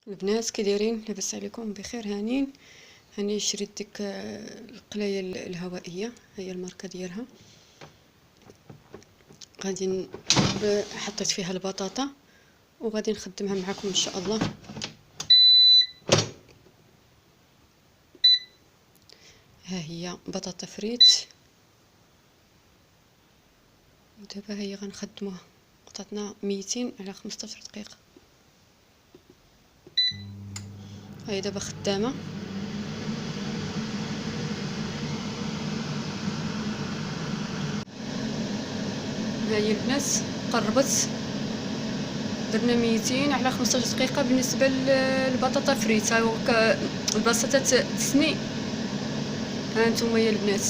البنات كي دايرين؟ لاباس عليكم؟ بخير؟ هانين. هاني شريت ديك القلايه الهوائيه، هي الماركه ديالها. غادي حطيت فيها البطاطا وغادي نخدمها معكم ان شاء الله. ها هي بطاطا فريت، ودابا هي غنخدموها. قطعتنا 200 على 15 دقيقه. هاي دابا خدامه. هاي البنات قربت، درنا 200 على 15 دقيقه. بالنسبه للبطاطا فريت، ها هو البطاطا تسني. ها انتم يا البنات،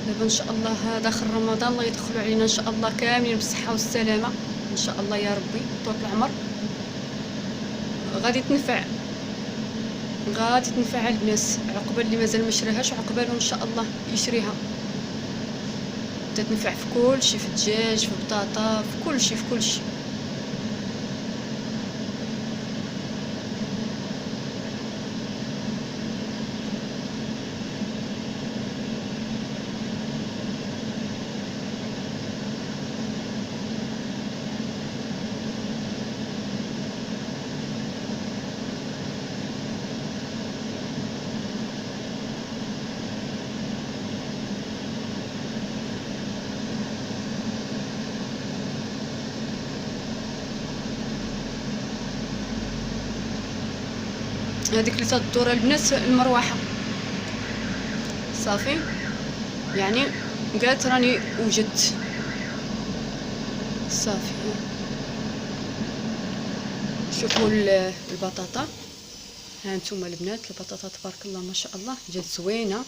دابا ان شاء الله داخل رمضان، الله يدخلوا علينا ان شاء الله كاملين بالصحه والسلامه ان شاء الله يا ربي، طول العمر. غادي تنفع البنات، عقبال اللي مازال ما شراهاش وعقبالو ان شاء الله يشريها. تتنفع في كلشي، في الدجاج، في البطاطا، في كلشي. هذيك اللي تدور البنات المروحه صافي، يعني قالت راني وجدت صافي. شوفوا البطاطا، ها انتم البنات، البطاطا تبارك الله ما شاء الله جات زوينه.